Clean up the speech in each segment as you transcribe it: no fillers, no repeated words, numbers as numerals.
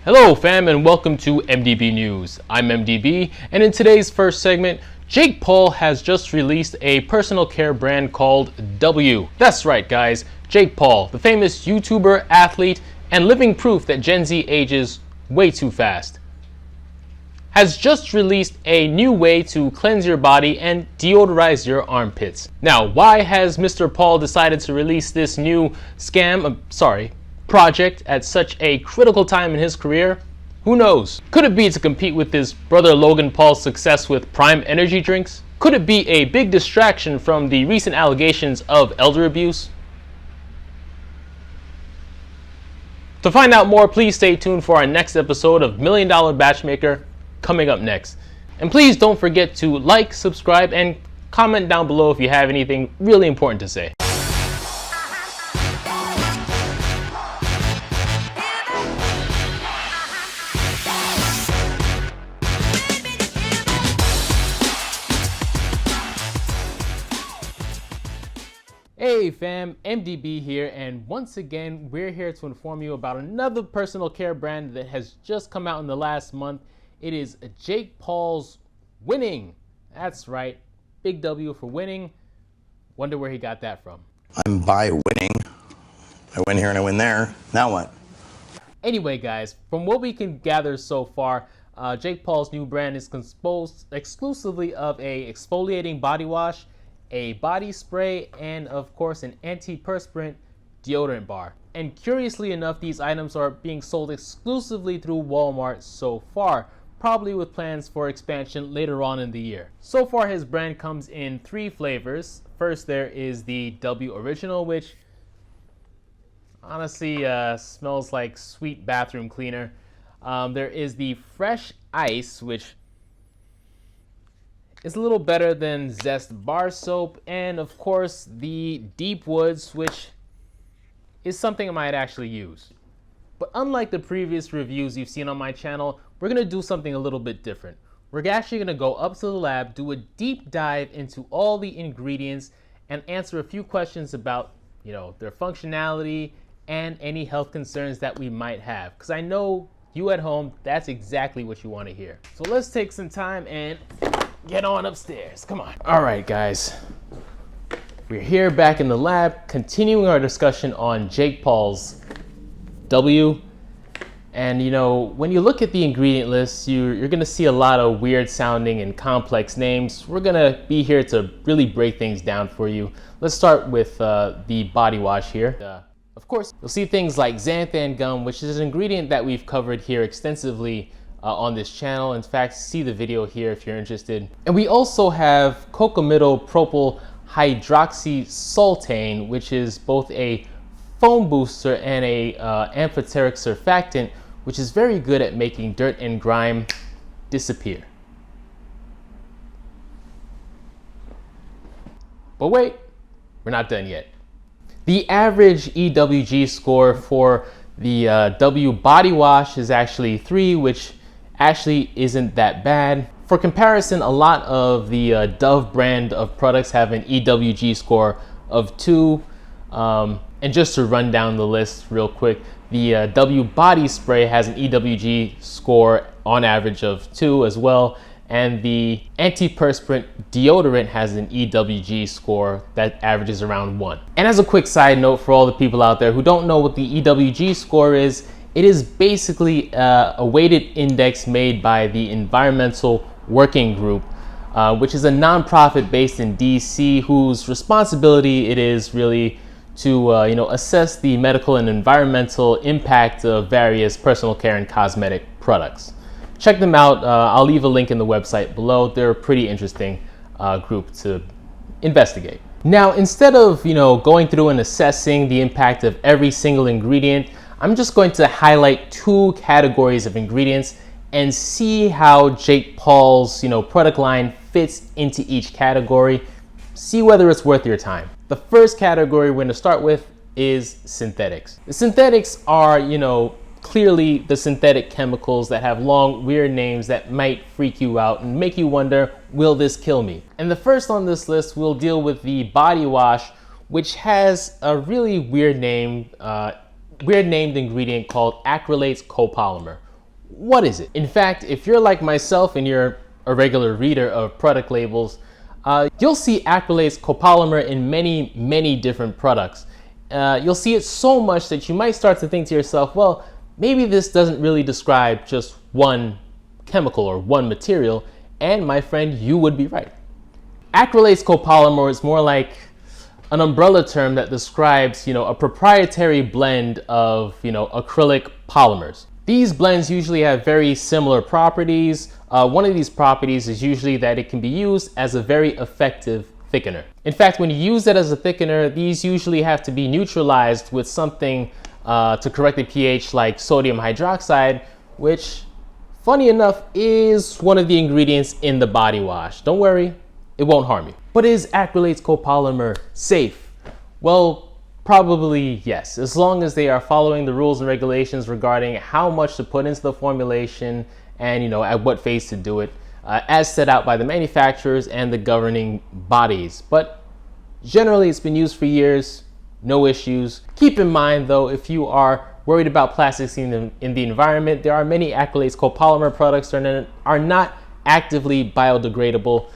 Hello fam, and welcome to MDB News. I'm MDB, and in today's first segment, Jake Paul has just released a personal care brand called W. That's right guys, Jake Paul, the famous YouTuber, athlete, and living proof that Gen Z ages way too fast, has just released a new way to cleanse your body and deodorize your armpits. Now, why has Mr. Paul decided to release this new project at such a critical time in his career? Who knows? Could it be to compete with his brother Logan Paul's success with Prime energy drinks? Could it be a big distraction from the recent allegations of elder abuse? To find out more, please stay tuned for our next episode of $1 Million Batchmaker coming up next. And please don't forget to like, subscribe, and comment down below if you have anything really important to say. Hey fam, MDB here, and once again we're here to inform you about another personal care brand that has just come out in the last month. It is Jake Paul's Winning. That's right, big W for winning. Wonder where he got that from. I'm by winning. I win here and I win there. Now what? Anyway guys, from what we can gather so far, Jake Paul's new brand is composed exclusively of a exfoliating body wash, a body spray, and of course an antiperspirant deodorant bar. And curiously enough, these items are being sold exclusively through Walmart so far, probably with plans for expansion later on in the year. So far his brand comes in 3 flavors. First there is the W Original, which honestly smells like sweet bathroom cleaner. There is the Fresh Ice, which is a little better than Zest bar soap, and of course the Deep Woods, which is something I might actually use. But unlike the previous reviews you've seen on my channel, we're gonna do something a little bit different. We're actually gonna go up to the lab, do a deep dive into all the ingredients, and answer a few questions about, their functionality and any health concerns that we might have. Because I know you at home, that's exactly what you want to hear. So let's take some time and get on upstairs. Come on. All right, guys. We're here back in the lab, continuing our discussion on Jake Paul's W. And when you look at the ingredient list, you're gonna see a lot of weird sounding and complex names. We're gonna be here to really break things down for you. Let's start with the body wash here. Of course, you'll see things like xanthan gum, which is an ingredient that we've covered here extensively on this channel. In fact, see the video here if you're interested. And we also have cocamidol propyl hydroxysultane, which is both a foam booster and a amphoteric surfactant, which is very good at making dirt and grime disappear. But wait, we're not done yet. The average EWG score for the W body wash is actually 3, which actually isn't that bad. For comparison, a lot of the Dove brand of products have an EWG score of 2. And just to run down the list real quick, the W body spray has an EWG score on average of 2 as well. And the antiperspirant deodorant has an EWG score that averages around 1. And as a quick side note for all the people out there who don't know what the EWG score is, it is basically a weighted index made by the Environmental Working Group, which is a nonprofit based in DC whose responsibility it is really to assess the medical and environmental impact of various personal care and cosmetic products. Check them out. I'll leave a link in the website below. They're a pretty interesting group to investigate. Now, instead of going through and assessing the impact of every single ingredient, I'm just going to highlight 2 categories of ingredients and see how Jake Paul's product line fits into each category. See whether it's worth your time. The first category we're going to start with is synthetics. The synthetics are, clearly the synthetic chemicals that have long, weird names that might freak you out and make you wonder, will this kill me? And the first on this list, we'll deal with the body wash, which has a really weird name. weird named ingredient called acrylates copolymer. What is it? In fact, if you're like myself and you're a regular reader of product labels, you'll see acrylates copolymer in many different products. You'll see it so much that you might start to think to yourself, well, maybe this doesn't really describe just one chemical or one material, and my friend, you would be right. Acrylates copolymer is more like an umbrella term that describes, a proprietary blend of, acrylic polymers. These blends usually have very similar properties. One of these properties is usually that it can be used as a very effective thickener. In fact, when you use it as a thickener, these usually have to be neutralized with something to correct the pH like sodium hydroxide, which, funny enough, is one of the ingredients in the body wash. Don't worry, it won't harm you. But is acrylates copolymer safe? Well, probably yes, as long as they are following the rules and regulations regarding how much to put into the formulation and at what phase to do it, as set out by the manufacturers and the governing bodies. But generally it's been used for years, no issues. Keep in mind though, if you are worried about plastics in the environment, there are many acrylates copolymer products that are not actively biodegradable,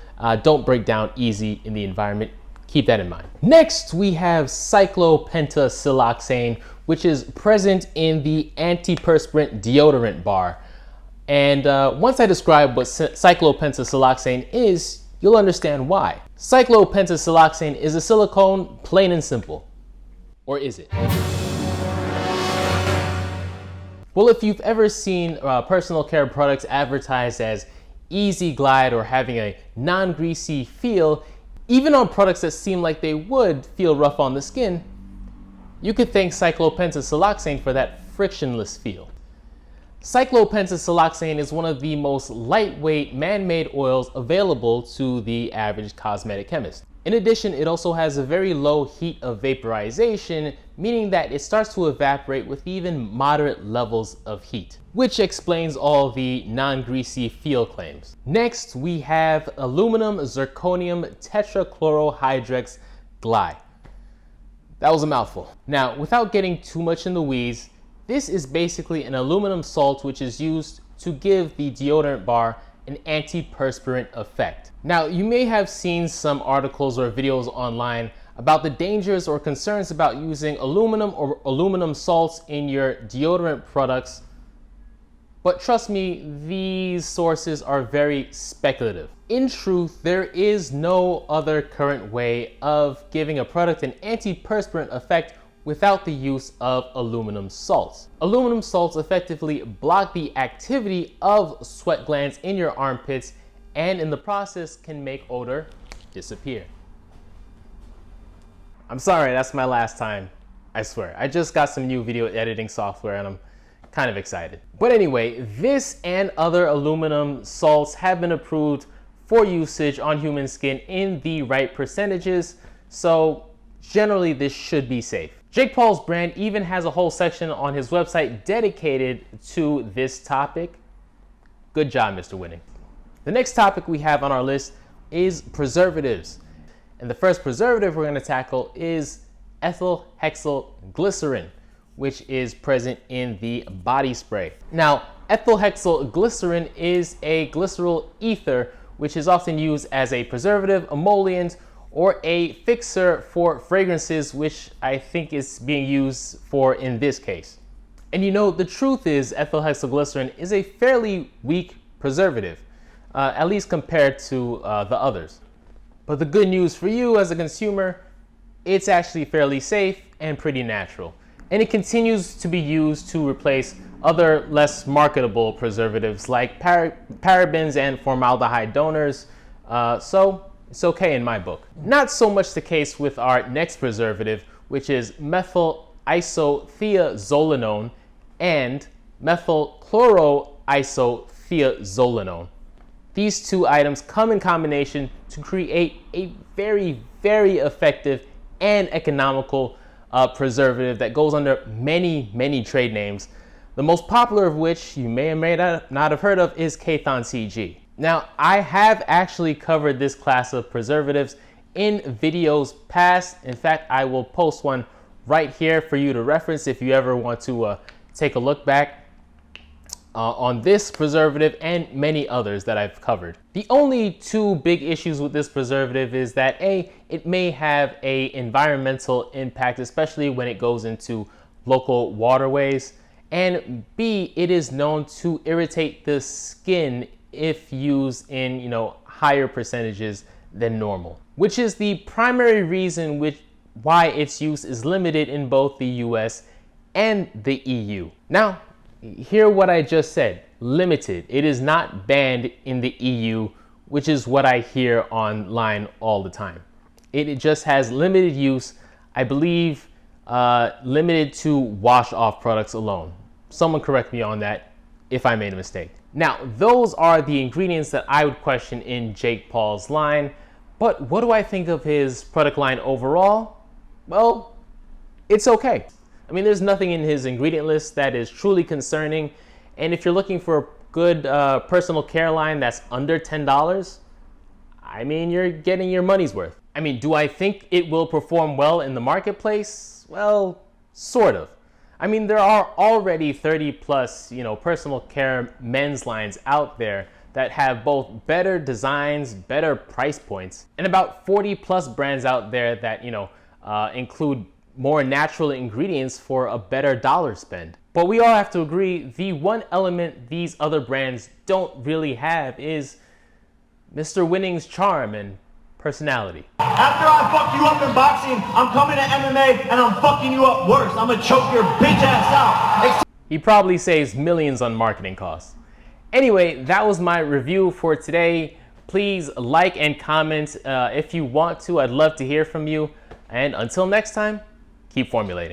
don't break down easy in the environment. Keep that in mind. Next, we have cyclopentasiloxane, which is present in the antiperspirant deodorant bar. And once I describe what cyclopentasiloxane is, you'll understand why. Cyclopentasiloxane is a silicone, plain and simple. Or is it? Well, if you've ever seen personal care products advertised as easy glide or having a non-greasy feel, even on products that seem like they would feel rough on the skin, you could thank cyclopentasiloxane for that frictionless feel. Cyclopentasiloxane is one of the most lightweight man-made oils available to the average cosmetic chemist. In addition, it also has a very low heat of vaporization, meaning that it starts to evaporate with even moderate levels of heat, which explains all the non-greasy feel claims. Next, we have aluminum zirconium tetrachlorohydrex glide. That was a mouthful. Now, without getting too much in the weeds, this is basically an aluminum salt which is used to give the deodorant bar an antiperspirant effect. Now, you may have seen some articles or videos online about the dangers or concerns about using aluminum or aluminum salts in your deodorant products, but trust me, these sources are very speculative. In truth, there is no other current way of giving a product an antiperspirant effect without the use of aluminum salts. Aluminum salts effectively block the activity of sweat glands in your armpits and in the process can make odor disappear. I'm sorry, that's my last time. I swear. I just got some new video editing software and I'm kind of excited. But anyway, this and other aluminum salts have been approved for usage on human skin in the right percentages, so generally this should be safe. Jake Paul's brand even has a whole section on his website dedicated to this topic. Good job, Mr. Winning. The next topic we have on our list is preservatives. And the first preservative we're going to tackle is ethyl hexyl glycerin, which is present in the body spray. Now, ethyl hexyl glycerin is a glycerol ether, which is often used as a preservative, emollient, or a fixer for fragrances, which I think is being used for in this case. And the truth is ethyl hexyl glycerin is a fairly weak preservative, at least compared to the others. But the good news for you as a consumer, it's actually fairly safe and pretty natural. And it continues to be used to replace other less marketable preservatives like parabens and formaldehyde donors, so it's okay in my book. Not so much the case with our next preservative, which is methyl isothiazolinone and methyl chloroisothiazolinone. These two items come in combination to create a very, very effective and economical preservative that goes under many trade names. The most popular of which you may or may not have heard of is Kathon CG. Now, I have actually covered this class of preservatives in videos past. In fact, I will post one right here for you to reference if you ever want to take a look back on this preservative and many others that I've covered. The only two big issues with this preservative is that A, it may have a environmental impact, especially when it goes into local waterways, and B, it is known to irritate the skin if used in, higher percentages than normal, which is the primary reason why its use is limited in both the US and the EU. Now, hear what I just said, limited. It is not banned in the EU, which is what I hear online all the time. It just has limited use, I believe, limited to wash off products alone. Someone correct me on that if I made a mistake. Now, those are the ingredients that I would question in Jake Paul's line, but what do I think of his product line overall? Well, it's okay. I mean, there's nothing in his ingredient list that is truly concerning, and if you're looking for a good personal care line that's under $10, I mean, you're getting your money's worth. I mean, do I think it will perform well in the marketplace? Well, sort of. I mean, there are already 30 plus, personal care men's lines out there that have both better designs, better price points, and about 40 plus brands out there that, include more natural ingredients for a better dollar spend. But we all have to agree, the one element these other brands don't really have is Mr. Winning's charm and personality. After I fuck you up in boxing, I'm coming to MMA and I'm fucking you up worse. I'm gonna choke your bitch ass out. He probably saves millions on marketing costs. Anyway, that was my review for today. Please like and comment if you want to. I'd love to hear from you. And until next time, keep formulating.